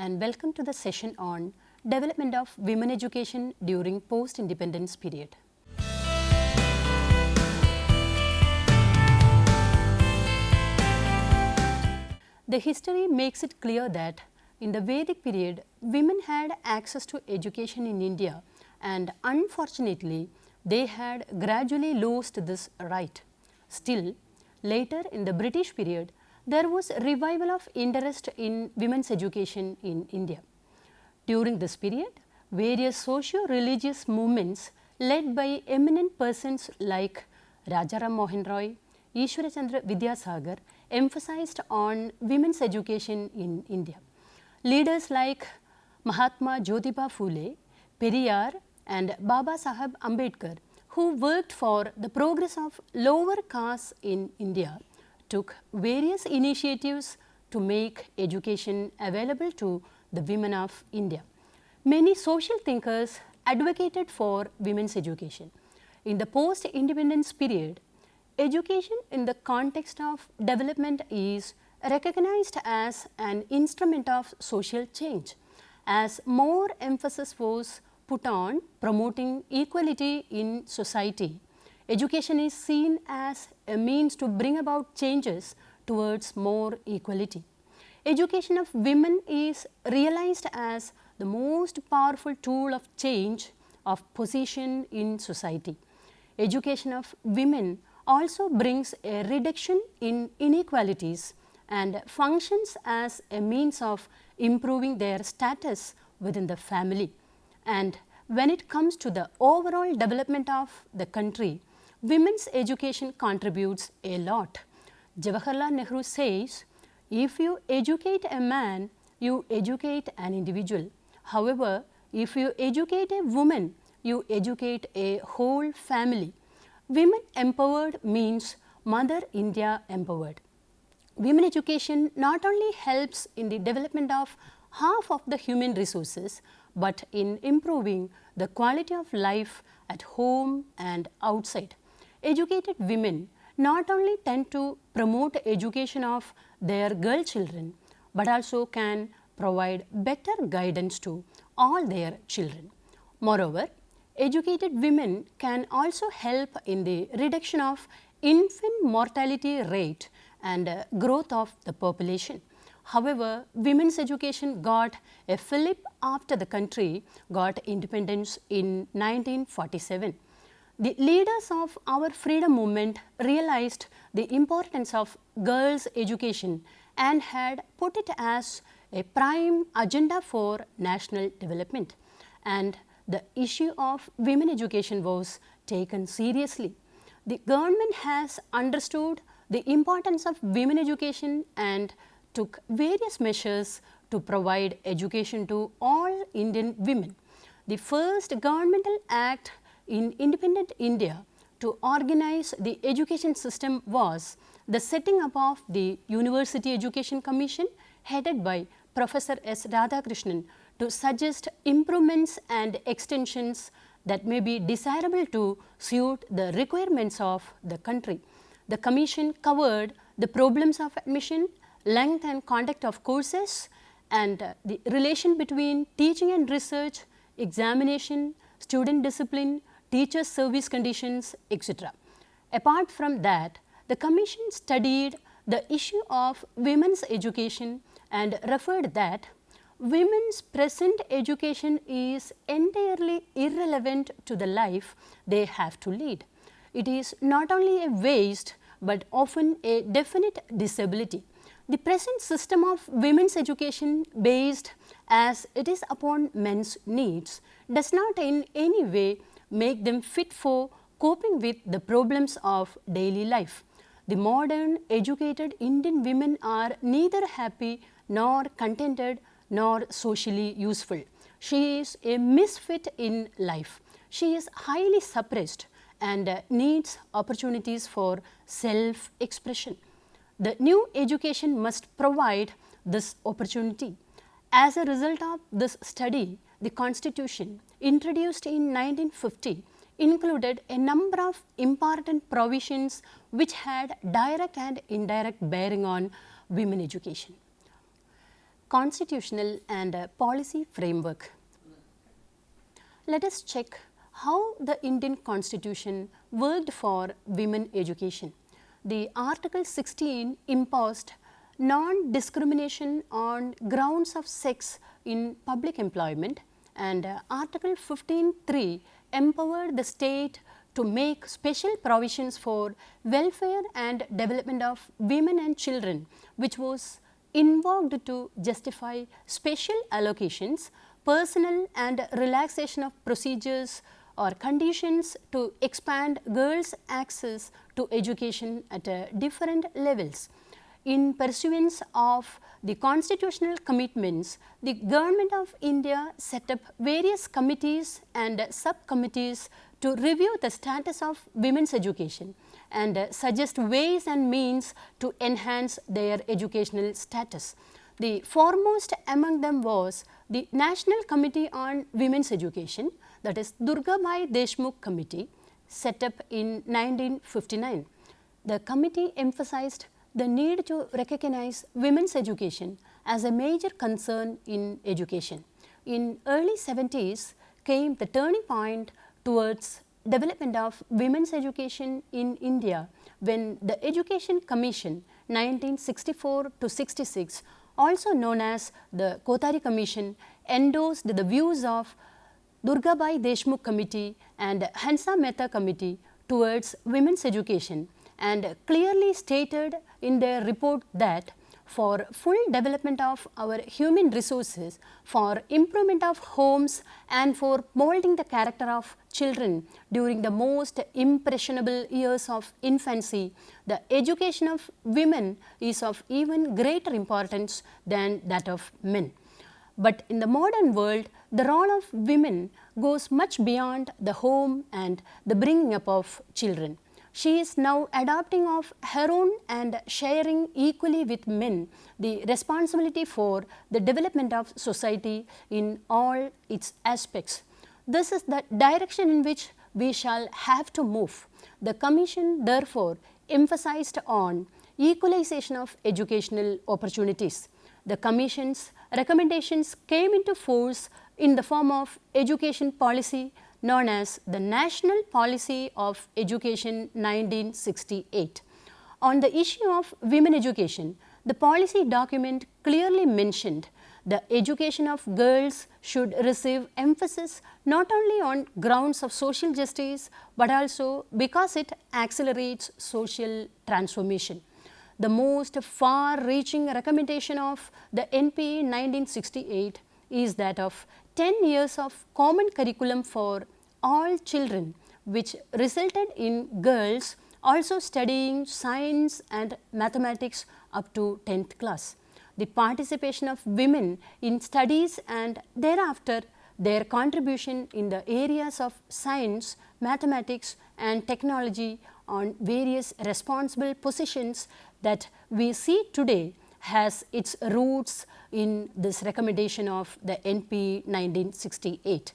and welcome to the session on development of women education during post-independence period. The history makes it clear that in the Vedic period, women had access to education in India, and unfortunately, they had gradually lost this right. Still, later in the British period, there was a revival of interest in women's education in India. During this period, various socio-religious movements led by eminent persons like Rajaram Mohan Roy, Ishwara Chandra Vidyasagar emphasized on women's education in India. Leaders like Mahatma Jyotiba Phule, Periyar and Baba Saheb Ambedkar, who worked for the progress of lower castes in India, took various initiatives to make education available to the women of India. Many social thinkers advocated for women's education. In the post-independence period, education in the context of development is recognized as an instrument of social change, as more emphasis was put on promoting equality in society. Education is seen as a means to bring about changes towards more equality. Education of women is realized as the most powerful tool of change of position in society. Education of women also brings a reduction in inequalities and functions as a means of improving their status within the family. And when it comes to the overall development of the country, women's education contributes a lot. Jawaharlal Nehru says, if you educate a man, you educate an individual. However, if you educate a woman, you educate a whole family. Women empowered means Mother India empowered. Women education not only helps in the development of half of the human resources, but in improving the quality of life at home and outside. Educated women not only tend to promote education of their girl children, but also can provide better guidance to all their children. Moreover, educated women can also help in the reduction of infant mortality rate and growth of the population. However, women's education got a fillip after the country got independence in 1947. The leaders of our freedom movement realized the importance of girls' education and had put it as a prime agenda for national development. And the issue of women education was taken seriously. The government has understood the importance of women education and took various measures to provide education to all Indian women. The first governmental act in independent India to organize the education system was the setting up of the University Education Commission headed by Professor S. Radhakrishnan to suggest improvements and extensions that may be desirable to suit the requirements of the country. The commission covered the problems of admission, length and conduct of courses, and the relation between teaching and research, examination, student discipline, teacher service conditions, etc. Apart from that, the commission studied the issue of women's education and referred that women's present education is entirely irrelevant to the life they have to lead. It is not only a waste, but often a definite disability. The present system of women's education, based as it is upon men's needs, does not in any way make them fit for coping with the problems of daily life. The modern educated Indian women are neither happy nor contented nor socially useful. She is a misfit in life. She is highly suppressed and needs opportunities for self-expression. The new education must provide this opportunity. As a result of this study, the Constitution introduced in 1950 included a number of important provisions which had direct and indirect bearing on women education. constitutional and policy framework. Let us check how the Indian Constitution worked for women education. The Article 16 imposed non-discrimination on grounds of sex in public employment, and Article 15(3) empowered the state to make special provisions for welfare and development of women and children, which was invoked to justify special allocations, personal and relaxation of procedures or conditions to expand girls' access to education at different levels. In pursuance of the constitutional commitments, the Government of India set up various committees and subcommittees to review the status of women's education and suggest ways and means to enhance their educational status. The foremost among them was the National Committee on Women's Education, that is Durgabai Deshmukh Committee, set up in 1959. The committee emphasized the need to recognize women's education as a major concern in education. In early 70s came the turning point towards development of women's education in India when the Education Commission 1964 to 66, also known as the Kothari Commission, endorsed the views of Durgabai Deshmukh Committee and Hansa Mehta Committee towards women's education, and clearly stated in their report that for full development of our human resources, for improvement of homes and for molding the character of children during the most impressionable years of infancy, the education of women is of even greater importance than that of men. But in the modern world, the role of women goes much beyond the home and the bringing up of children. She is now adopting of her own and sharing equally with men the responsibility for the development of society in all its aspects. This is the direction in which we shall have to move. The Commission therefore emphasized on equalization of educational opportunities. The Commission's recommendations came into force in the form of education policy known as the National Policy of Education 1968. On the issue of women education, the policy document clearly mentioned the education of girls should receive emphasis not only on grounds of social justice, but also because it accelerates social transformation. The most far-reaching recommendation of the NP 1968 is that of 10 years of common curriculum for all children, which resulted in girls also studying science and mathematics up to 10th class. The participation of women in studies and thereafter their contribution in the areas of science, mathematics and technology on various responsible positions that we see today has its roots in this recommendation of the NP 1968.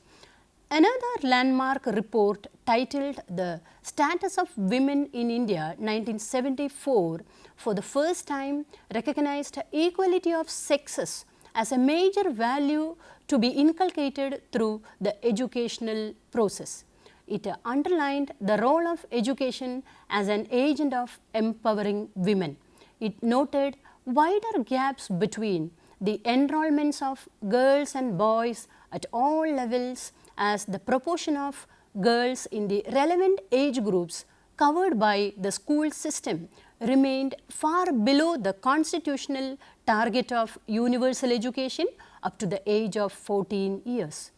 Another landmark report titled The Status of Women in India 1974 for the first time recognized equality of sexes as a major value to be inculcated through the educational process. It underlined the role of education as an agent of empowering women. It noted wider gaps between the enrollments of girls and boys at all levels, as the proportion of girls in the relevant age groups covered by the school system remained far below the constitutional target of universal education up to the age of 14 years.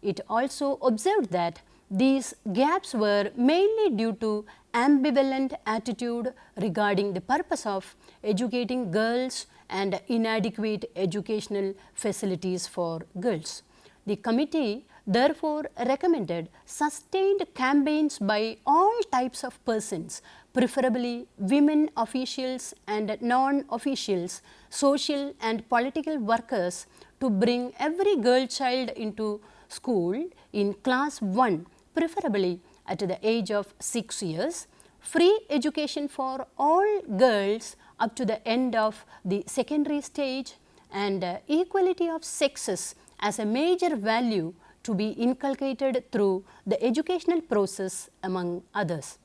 It also observed that these gaps were mainly due to ambivalent attitude regarding the purpose of educating girls and inadequate educational facilities for girls. The committee therefore recommended sustained campaigns by all types of persons, preferably women officials and non-officials, social and political workers, to bring every girl child into school in class 1, preferably at the age of 6 years, free education for all girls up to the end of the secondary stage, and equality of sexes as a major value to be inculcated through the educational process, among others.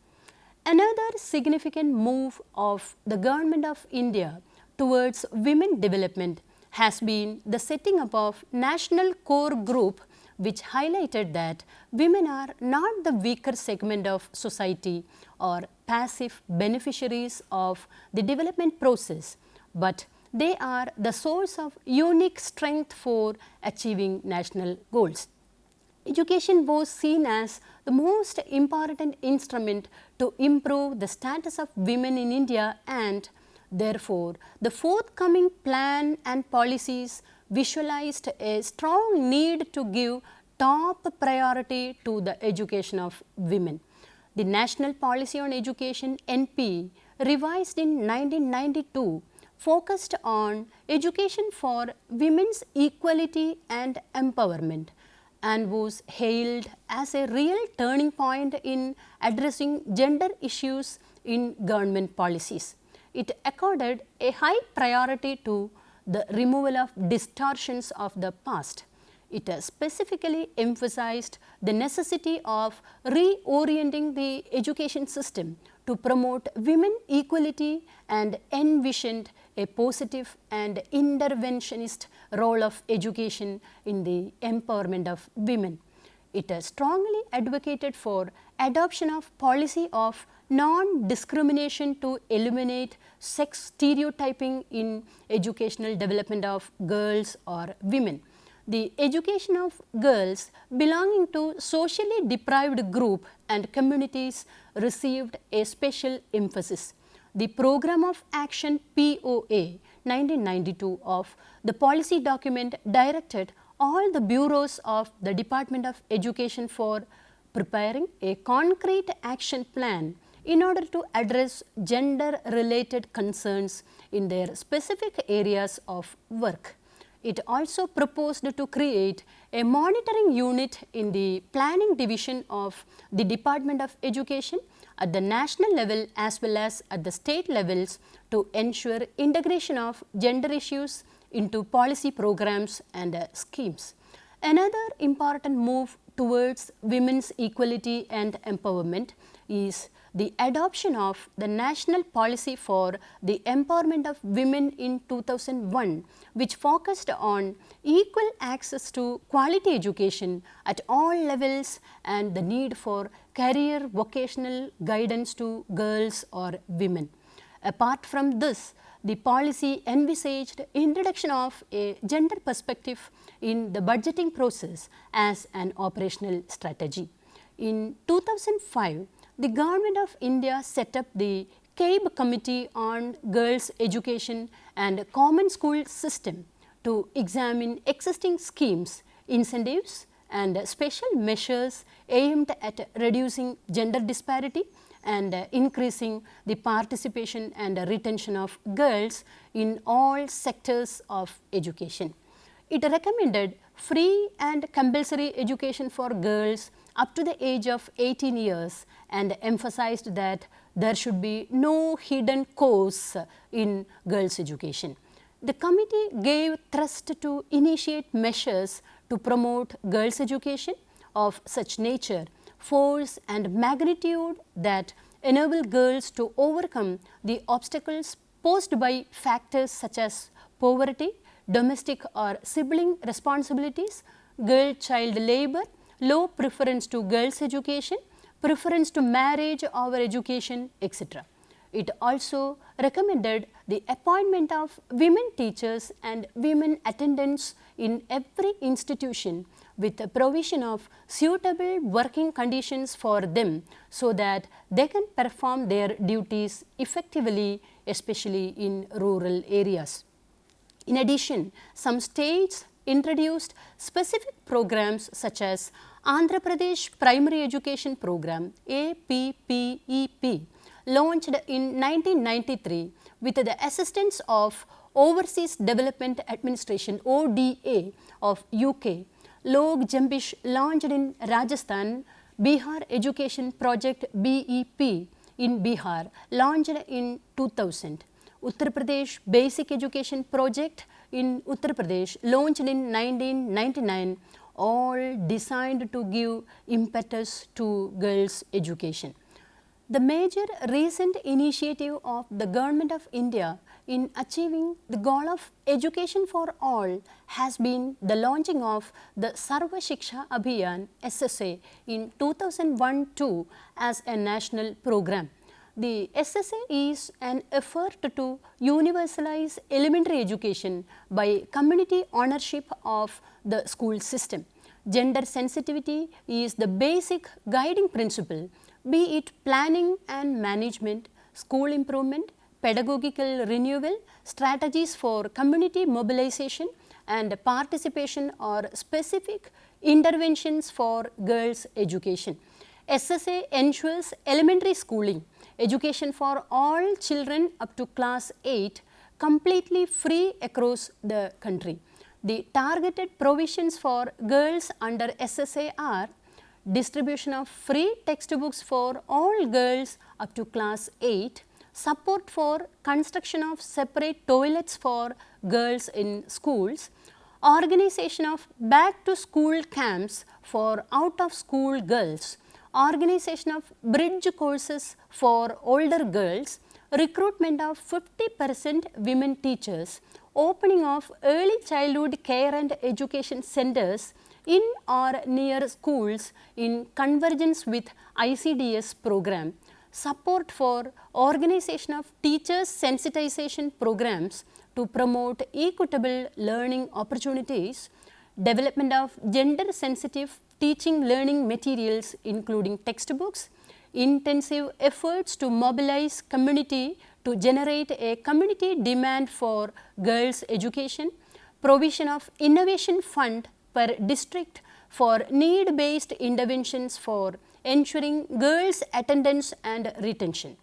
Another significant move of the Government of India towards women development has been the setting up of National Core Group, which highlighted that women are not the weaker segment of society or passive beneficiaries of the development process, but they are the source of unique strength for achieving national goals. Education was seen as the most important instrument to improve the status of women in India, and therefore, the forthcoming plan and policies visualized a strong need to give top priority to the education of women. The National Policy on Education (NP), revised in 1992, focused on education for women's equality and empowerment, and was hailed as a real turning point in addressing gender issues in government policies. It accorded a high priority to the removal of distortions of the past. It specifically emphasized the necessity of reorienting the education system to promote women equality and envisioned a positive and interventionist role of education in the empowerment of women. It strongly advocated for adoption of policy of non-discrimination to eliminate sex stereotyping in educational development of girls or women. The education of girls belonging to socially deprived group and communities received a special emphasis. The Program of Action POA 1992 of the policy document directed all the bureaus of the Department of Education for preparing a concrete action plan in order to address gender related concerns in their specific areas of work. It also proposed to create a monitoring unit in the planning division of the Department of Education at the national level as well as at the state levels to ensure integration of gender issues into policy programs and schemes. Another important move towards women's equality and empowerment is the adoption of the National Policy for the Empowerment of Women in 2001, which focused on equal access to quality education at all levels and the need for career vocational guidance to girls or women. Apart from this, the policy envisaged introduction of a gender perspective in the budgeting process as an operational strategy. In 2005, the Government of India set up the CABE Committee on Girls' Education and Common School System to examine existing schemes, incentives and special measures aimed at reducing gender disparity and increasing the participation and retention of girls in all sectors of education. It recommended free and compulsory education for girls up to the age of 18 years and emphasized that there should be no hidden course in girls' education. The committee gave thrust to initiate measures to promote girls' education of such nature, force and magnitude that enable girls to overcome the obstacles posed by factors such as poverty, domestic or sibling responsibilities, girl-child labor, low preference to girls' education, preference to marriage over education, etc. It also recommended the appointment of women teachers and women attendants in every institution with the provision of suitable working conditions for them so that they can perform their duties effectively, especially in rural areas. In addition, some states introduced specific programs such as Andhra Pradesh Primary Education Program APPEP, launched in 1993 with the assistance of Overseas Development Administration ODA of UK, Log Jambish launched in Rajasthan, Bihar Education Project BEP in Bihar launched in 2000, Uttar Pradesh Basic Education Project in Uttar Pradesh, launched in 1999, all designed to give impetus to girls' education. The major recent initiative of the Government of India in achieving the goal of education for all has been the launching of the Sarva Shiksha Abhiyan SSA in 2001-2 as a national program. The SSA is an effort to universalize elementary education by community ownership of the school system. Gender sensitivity is the basic guiding principle, be it planning and management, school improvement, pedagogical renewal, strategies for community mobilization and participation or specific interventions for girls' education. SSA ensures elementary schooling, education for all children up to class 8 completely free across the country. The targeted provisions for girls under SSA are distribution of free textbooks for all girls up to class 8, support for construction of separate toilets for girls in schools, organization of back to school camps for out of school girls, organization of bridge courses for older girls, recruitment of 50% women teachers, opening of early childhood care and education centers in or near schools in convergence with ICDS program, support for organization of teachers sensitization programs to promote equitable learning opportunities, development of gender sensitive teaching learning materials including textbooks, intensive efforts to mobilize community to generate a community demand for girls' education, provision of innovation fund per district for need-based interventions for ensuring girls' attendance and retention.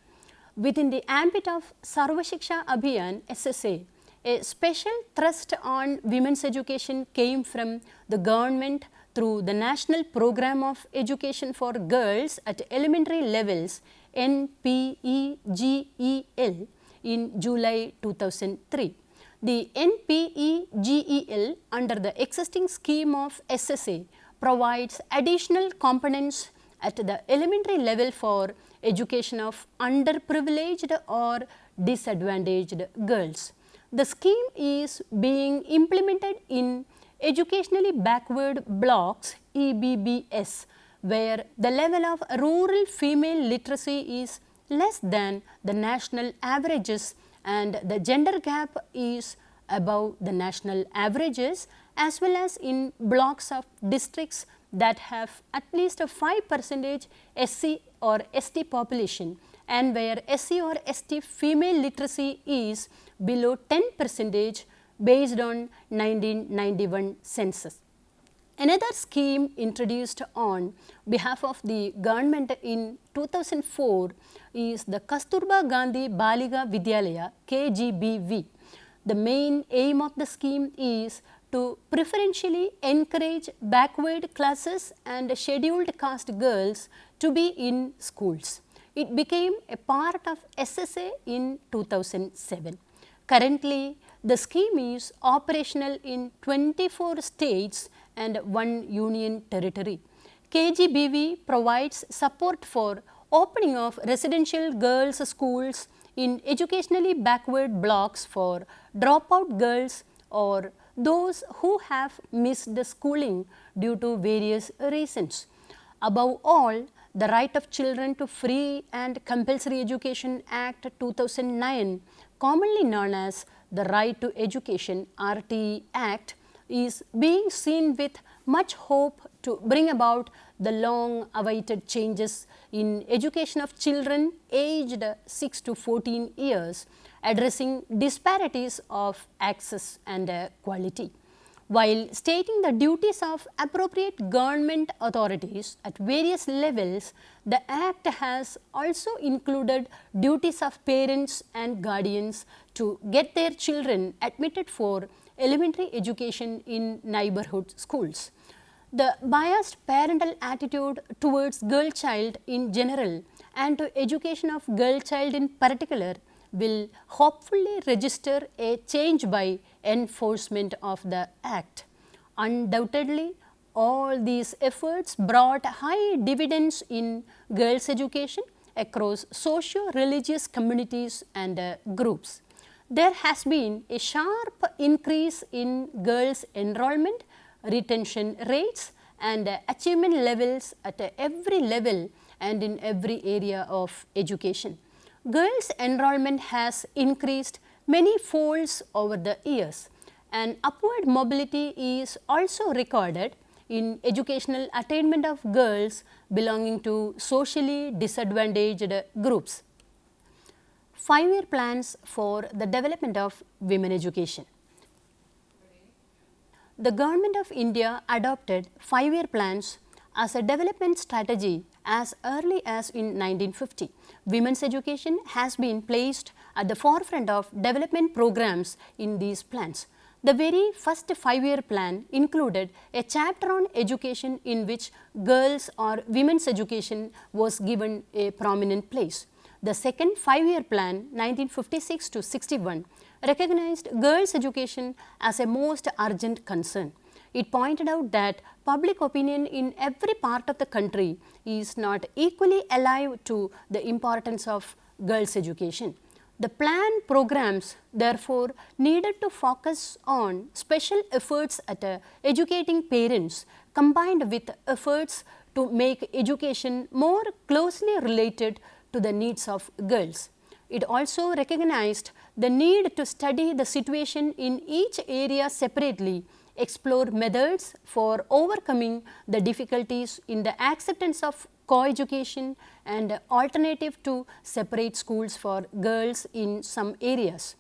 Within the ambit of Sarva Shiksha Abhiyan SSA, a special thrust on women's education came from the government through the National Program of Education for Girls at Elementary Levels NPEGEL in July 2003. The NPEGEL under the existing scheme of SSA provides additional components at the elementary level for education of underprivileged or disadvantaged girls. The scheme is being implemented in educationally backward blocks EBBS, where the level of rural female literacy is less than the national averages and the gender gap is above the national averages, as well as in blocks of districts that have at least a 5% SC or ST population and where SC or ST female literacy is below 10% based on 1991 census. Another scheme introduced on behalf of the government in 2004 is the Kasturba Gandhi Baliga Vidyalaya KGBV. The main aim of the scheme is to preferentially encourage backward classes and scheduled caste girls to be in schools. It became a part of SSA in 2007. Currently, the scheme is operational in 24 states and 1 union territory. KGBV provides support for opening of residential girls' schools in educationally backward blocks for dropout girls or those who have missed the schooling due to various reasons. Above all, the Right of Children to Free and Compulsory Education Act 2009, commonly known as the Right to Education RTE Act, is being seen with much hope to bring about the long awaited changes in education of children aged 6 to 14 years, addressing disparities of access and quality. While stating the duties of appropriate government authorities at various levels, the Act has also included duties of parents and guardians to get their children admitted for elementary education in neighborhood schools. The biased parental attitude towards girl child in general and to education of girl child in particular will hopefully register a change by enforcement of the Act. Undoubtedly, all these efforts brought high dividends in girls' education across socio-religious communities and groups. There has been a sharp increase in girls' enrollment, retention rates and achievement levels at every level and in every area of education. Girls' enrollment has increased many folds over the years, and upward mobility is also recorded in educational attainment of girls belonging to socially disadvantaged groups. 5-year plans for the development of women education. The Government of India adopted 5-year plans as a development strategy as early as in 1950. Women's education has been placed at the forefront of development programs in these plans. The very first 5-year plan included a chapter on education in which girls or women's education was given a prominent place. The second 5-year plan, 1956 to 61, recognized girls' education as a most urgent concern. It pointed out that public opinion in every part of the country is not equally alive to the importance of girls' education. The plan programs therefore needed to focus on special efforts at educating parents combined with efforts to make education more closely related to the needs of girls. It also recognized the need to study the situation in each area separately, explore methods for overcoming the difficulties in the acceptance of co-education and alternative to separate schools for girls in some areas.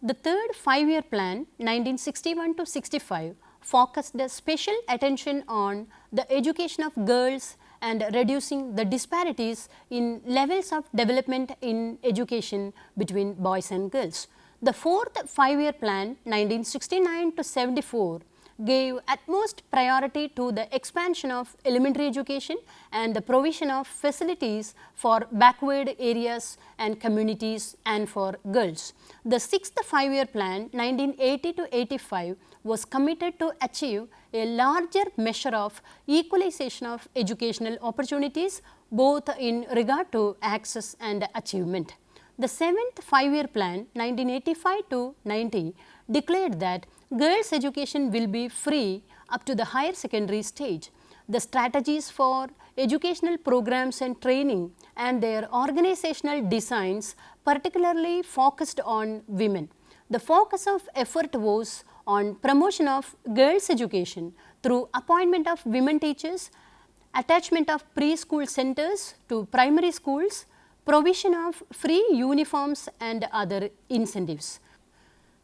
The third 5-year plan, 1961 to 65, focused the special attention on the education of girls and reducing the disparities in levels of development in education between boys and girls. The fourth 5-year plan, 1969 to 74, gave utmost priority to the expansion of elementary education and the provision of facilities for backward areas and communities and for girls. The sixth 5-year plan, 1980 to 85, was committed to achieve a larger measure of equalization of educational opportunities both in regard to access and achievement. The seventh 5-year plan, 1985 to 90, declared that girls' education will be free up to the higher secondary stage. The strategies for educational programs and training and their organizational designs particularly focused on women. The focus of effort was on promotion of girls' education through appointment of women teachers, attachment of preschool centers to primary schools, provision of free uniforms and other incentives.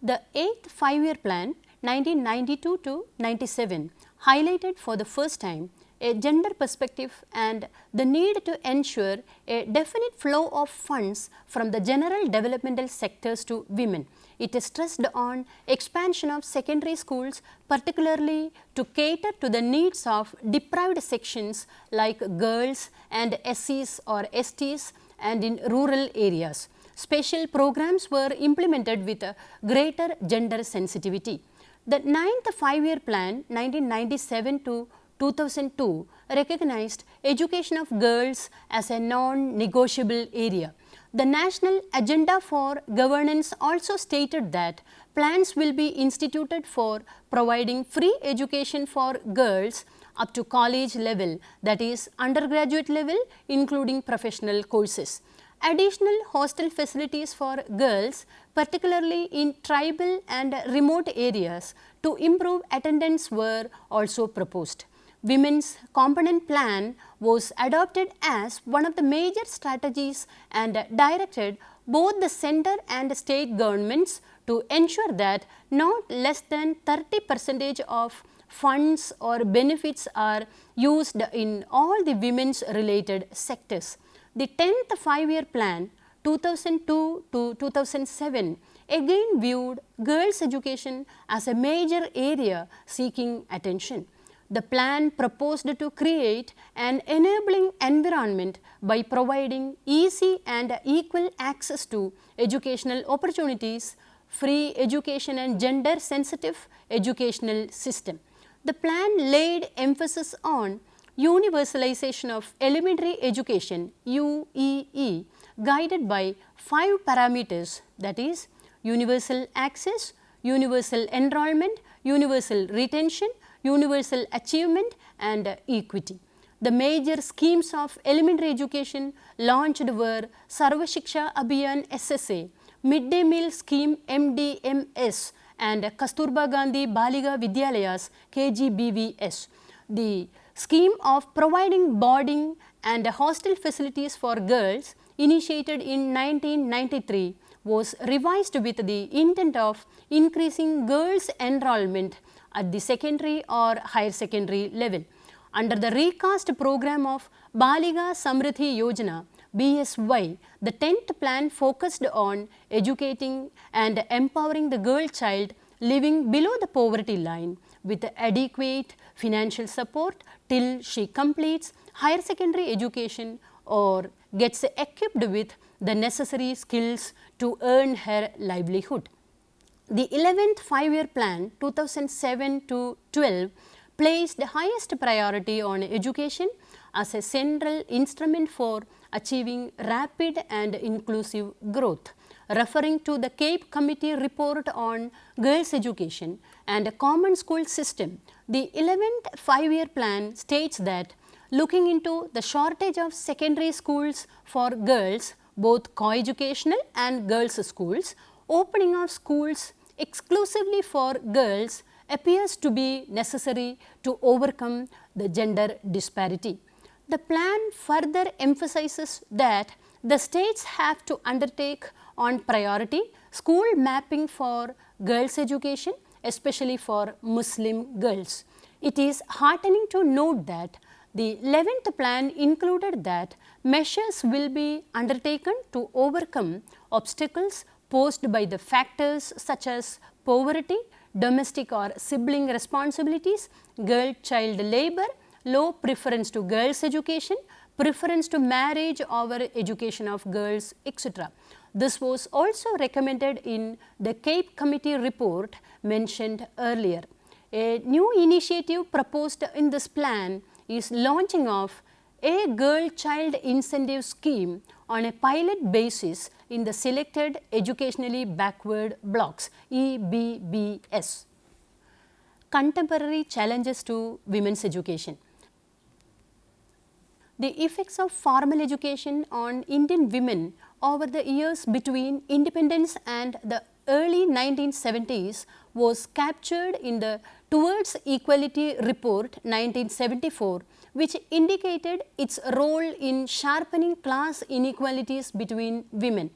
The eighth 5-year plan, 1992 to 97, highlighted for the first time a gender perspective and the need to ensure a definite flow of funds from the general developmental sectors to women. It stressed on expansion of secondary schools, particularly to cater to the needs of deprived sections like girls and SCs or STs and in rural areas. Special programs were implemented with a greater gender sensitivity. The ninth 5-year plan, 1997 to 2002, recognized education of girls as a non-negotiable area. The National Agenda for Governance also stated that plans will be instituted for providing free education for girls up to college level, that is undergraduate level, including professional courses. Additional hostel facilities for girls, particularly in tribal and remote areas, to improve attendance were also proposed. Women's component plan was adopted as one of the major strategies and directed both the center and state governments to ensure that not less than 30% of funds or benefits are used in all the women's related sectors. The 10th 5-year plan, 2002 to 2007, again viewed girls' education as a major area seeking attention. The plan proposed to create an enabling environment by providing easy and equal access to educational opportunities, free education and gender sensitive educational system. The plan laid emphasis on universalization of elementary education UEE guided by 5 parameters, that is universal access, universal enrollment, universal retention, universal achievement and equity. The major schemes of elementary education launched were Sarva Shiksha Abhiyan SSA, Midday Meal Scheme MDMS and Kasturba Gandhi Baliga Vidyalayas KGBVS. The scheme of providing boarding and hostel facilities for girls initiated in 1993 was revised with the intent of increasing girls' enrollment at the secondary or higher secondary level. Under the recast program of Baliga Samriddhi Yojana BSY, the 10th plan focused on educating and empowering the girl child living below the poverty line with adequate financial support till she completes higher secondary education or gets equipped with the necessary skills to earn her livelihood. The 11th 5-year plan 2007 to 12 placed the highest priority on education as a central instrument for achieving rapid and inclusive growth. Referring to the CAPE Committee report on girls' education and a common school system, the 11th 5-year plan states that looking into the shortage of secondary schools for girls, both co-educational and girls' schools, opening of schools exclusively for girls appears to be necessary to overcome the gender disparity. The plan further emphasizes that the states have to undertake on priority school mapping for girls' education, especially for Muslim girls. It is heartening to note that the 11th plan included that measures will be undertaken to overcome obstacles posed by the factors such as poverty, domestic or sibling responsibilities, girl-child labor, low preference to girls' education, preference to marriage over education of girls, etc. This was also recommended in the CAPE Committee report mentioned earlier. A new initiative proposed in this plan is launching of a girl-child incentive scheme on a pilot basis in the selected educationally backward blocks EBBS. Contemporary challenges to women's education. The effects of formal education on Indian women over the years between independence and the early 1970s was captured in the Towards Equality Report 1974, which indicated its role in sharpening class inequalities between women.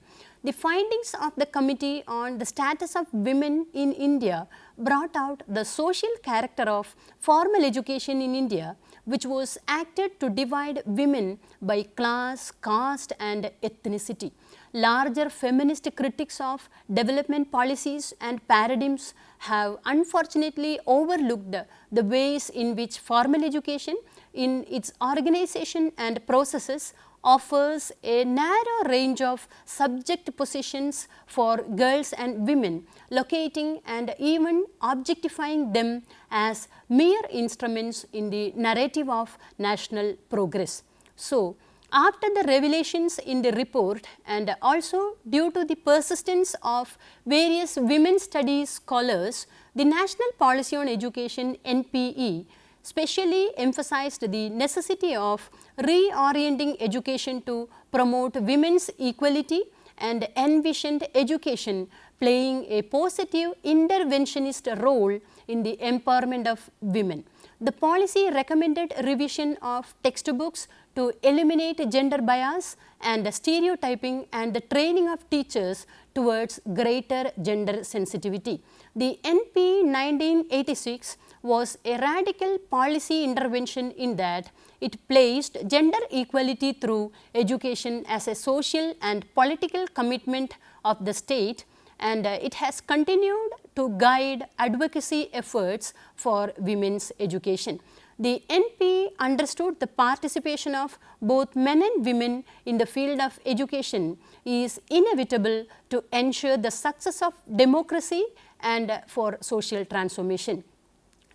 The findings of the Committee on the Status of Women in India brought out the social character of formal education in India, which was acted to divide women by class, caste and ethnicity. Larger feminist critics of development policies and paradigms have unfortunately overlooked the ways in which formal education in its organization and processes offers a narrow range of subject positions for girls and women, locating and even objectifying them as mere instruments in the narrative of national progress. So, after the revelations in the report and also due to the persistence of various women studies scholars, the National Policy on Education NPE specially emphasized the necessity of reorienting education to promote women's equality and envisioned education playing a positive interventionist role in the empowerment of women. The policy recommended revision of textbooks to eliminate gender bias and stereotyping and the training of teachers towards greater gender sensitivity. The NP 1986 was a radical policy intervention in that it placed gender equality through education as a social and political commitment of the state, and it has continued to guide advocacy efforts for women's education. The NP understood the participation of both men and women in the field of education is inevitable to ensure the success of democracy and for social transformation.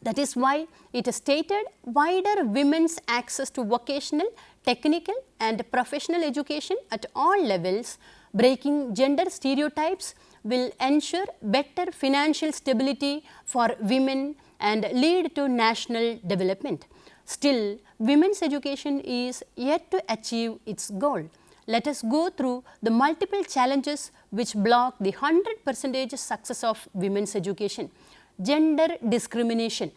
That is why it stated wider women's access to vocational, technical and professional education at all levels, breaking gender stereotypes will ensure better financial stability for women and lead to national development. Still, women's education is yet to achieve its goal. Let us go through the multiple challenges which block the 100% success of women's education. Gender discrimination.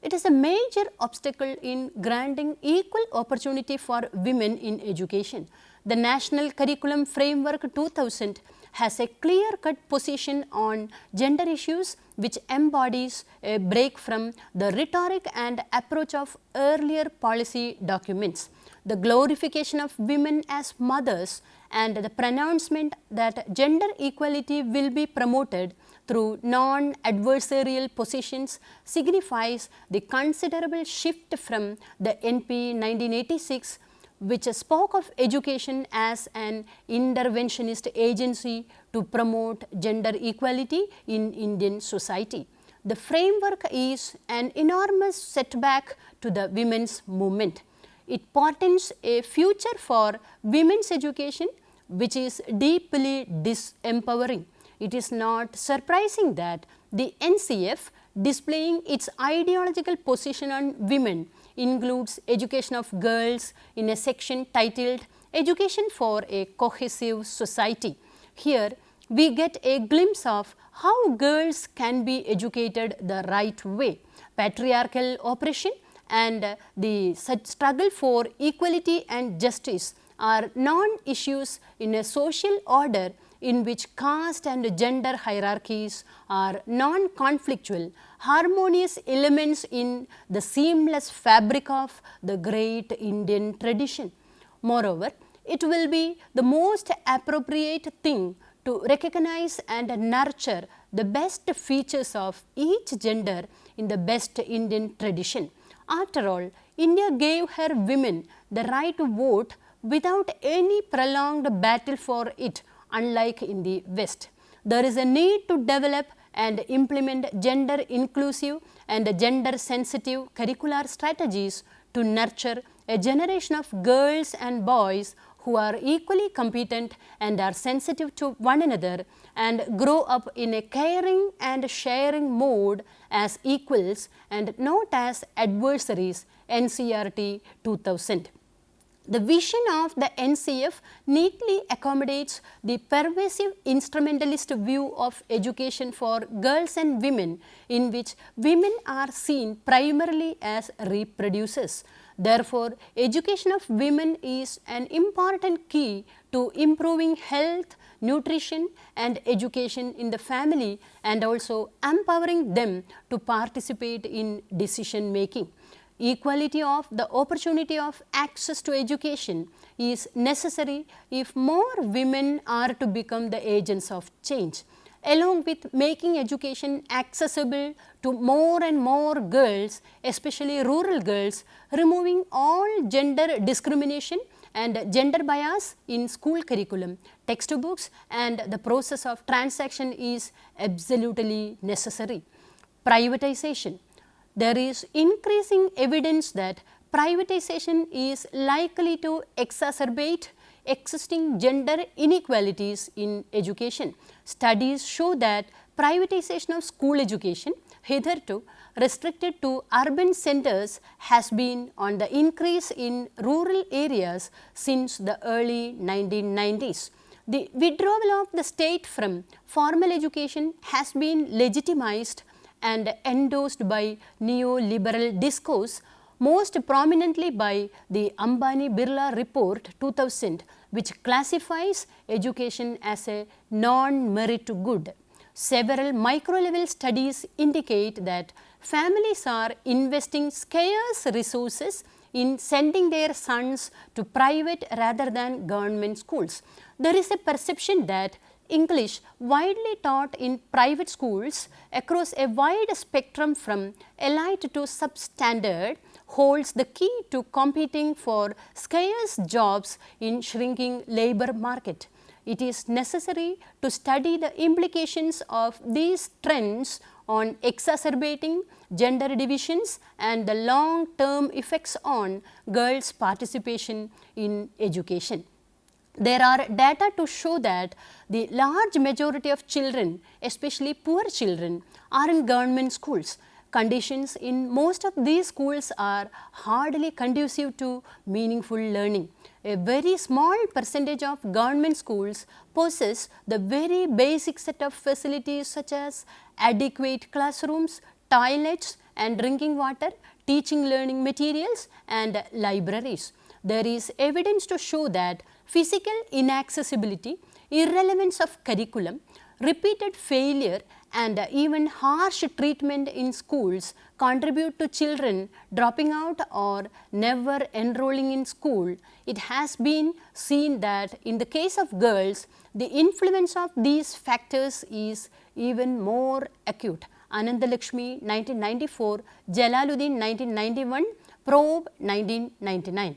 It is a major obstacle in granting equal opportunity for women in education. The National Curriculum Framework 2000 has a clear-cut position on gender issues which embodies a break from the rhetoric and approach of earlier policy documents. The glorification of women as mothers and the pronouncement that gender equality will be promoted through non-adversarial positions signifies the considerable shift from the NP 1986, which spoke of education as an interventionist agency to promote gender equality in Indian society. The framework is an enormous setback to the women's movement. It portends a future for women's education which is deeply disempowering. It is not surprising that the NCF, displaying its ideological position on women, includes education of girls in a section titled Education for a Cohesive Society. Here, we get a glimpse of how girls can be educated the right way. Patriarchal oppression and the struggle for equality and justice are non-issues in a social order in which caste and gender hierarchies are non-conflictual, harmonious elements in the seamless fabric of the great Indian tradition. Moreover, it will be the most appropriate thing to recognize and nurture the best features of each gender in the best Indian tradition. After all, India gave her women the right to vote without any prolonged battle for it, unlike in the West. There is a need to develop and implement gender inclusive and gender sensitive curricular strategies to nurture a generation of girls and boys who are equally competent and are sensitive to one another and grow up in a caring and sharing mode as equals and not as adversaries. NCERT 2000. The vision of the NCF neatly accommodates the pervasive instrumentalist view of education for girls and women, in which women are seen primarily as reproducers. Therefore, education of women is an important key to improving health, nutrition and education in the family and also empowering them to participate in decision making. Equality of the opportunity of access to education is necessary if more women are to become the agents of change. Along with making education accessible to more and more girls, especially rural girls, removing all gender discrimination and gender bias in school curriculum, textbooks and the process of transaction is absolutely necessary. Privatization. There is increasing evidence that privatization is likely to exacerbate existing gender inequalities in education. Studies show that privatization of school education, hitherto restricted to urban centers, has been on the increase in rural areas since the early 1990s. The withdrawal of the state from formal education has been legitimized and endorsed by neoliberal discourse, most prominently by the Ambani-Birla Report 2000, which classifies education as a non-merit good. Several micro-level studies indicate that families are investing scarce resources in sending their sons to private rather than government schools. There is a perception that English widely taught in private schools across a wide spectrum from elite to substandard holds the key to competing for scarce jobs in shrinking labor market. It is necessary to study the implications of these trends on exacerbating gender divisions and the long-term effects on girls' participation in education. There are data to show that the large majority of children, especially poor children, are in government schools. Conditions in most of these schools are hardly conducive to meaningful learning. A very small percentage of government schools possess the very basic set of facilities such as adequate classrooms, toilets and drinking water, teaching learning materials and libraries. There is evidence to show that physical inaccessibility, irrelevance of curriculum, repeated failure and even harsh treatment in schools contribute to children dropping out or never enrolling in school. It has been seen that in the case of girls, the influence of these factors is even more acute. Anandalakshmi 1994, Jalaluddin 1991, Probe 1999.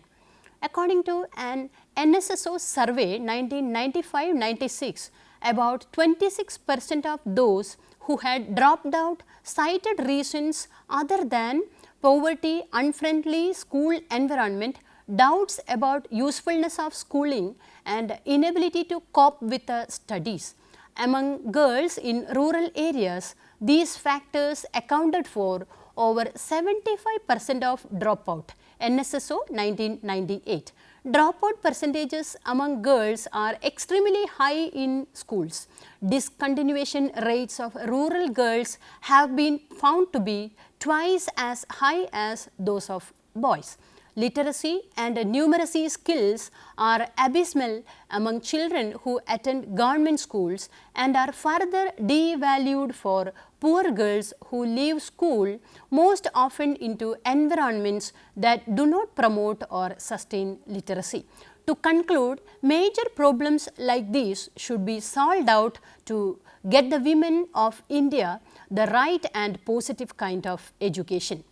According to an NSSO survey 1995-96, about 26% of those who had dropped out cited reasons other than poverty, unfriendly school environment, doubts about usefulness of schooling and inability to cope with studies. Among girls in rural areas, these factors accounted for over 75% of dropout. NSSO 1998. Dropout percentages among girls are extremely high in schools. Discontinuation rates of rural girls have been found to be twice as high as those of boys. Literacy and numeracy skills are abysmal among children who attend government schools and are further devalued for poor girls who leave school, most often into environments that do not promote or sustain literacy. To conclude, major problems like these should be solved out to get the women of India the right and positive kind of education.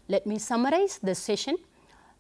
Let me summarize this session.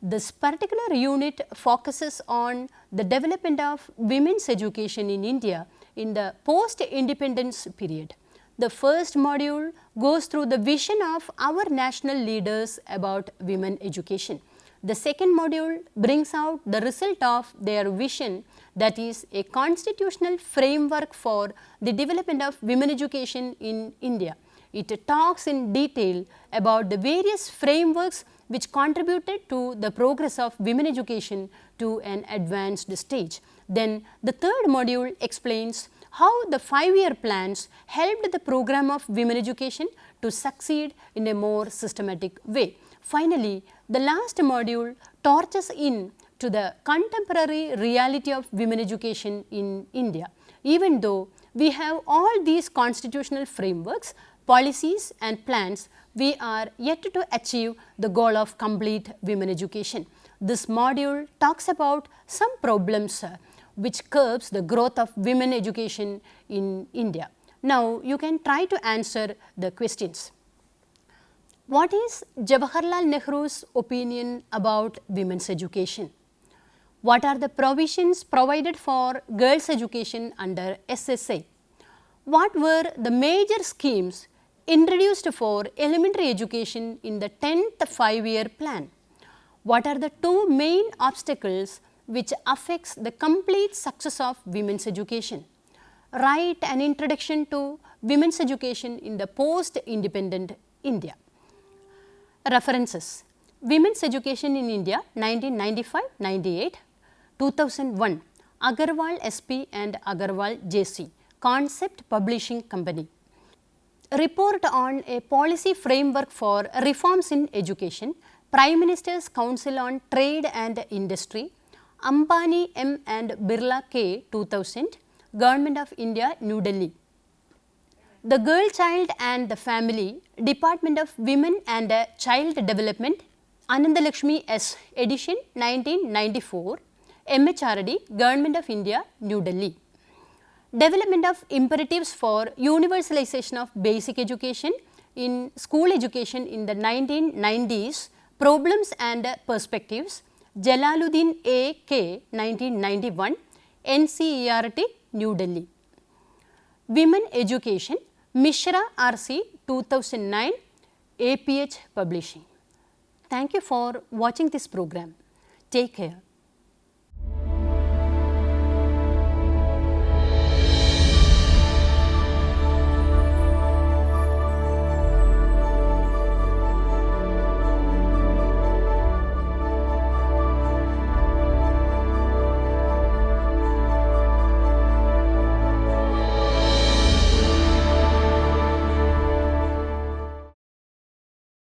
This particular unit focuses on the development of women's education in India in the post-independence period. The first module goes through the vision of our national leaders about women education. The second module brings out the result of their vision, that is a constitutional framework for the development of women education in India. It talks in detail about the various frameworks which contributed to the progress of women education to an advanced stage. Then the third module explains how the 5-year plans helped the program of women education to succeed in a more systematic way. Finally, the last module touches in to the contemporary reality of women education in India. Even though we have all these constitutional frameworks, policies and plans, we are yet to achieve the goal of complete women education. This module talks about some problems which curbs the growth of women education in India. Now, you can try to answer the questions. What is Jawaharlal Nehru's opinion about women's education? What are the provisions provided for girls' education under SSA? What were the major schemes introduced for elementary education in the 10th 5-year plan? What are the two main obstacles which affects the complete success of women's education? Write an introduction to women's education in the post-independent India. References: Women's Education in India 1995-98, 2001, Agarwal SP and Agarwal JC, Concept Publishing Company. Report on a policy framework for reforms in education, Prime Minister's Council on Trade and Industry, Ambani M and Birla K, 2000, Government of India, New Delhi. The Girl Child and the Family, Department of Women and Child Development, Anandalakshmi S, edition 1994, MHRD, Government of India, New Delhi. Development of imperatives for universalization of basic education in school education in the 1990s, Problems and Perspectives, Jalaluddin A. K. 1991, NCERT, New Delhi. Women Education, Mishra R.C. 2009, APH Publishing. Thank you for watching this program. Take care.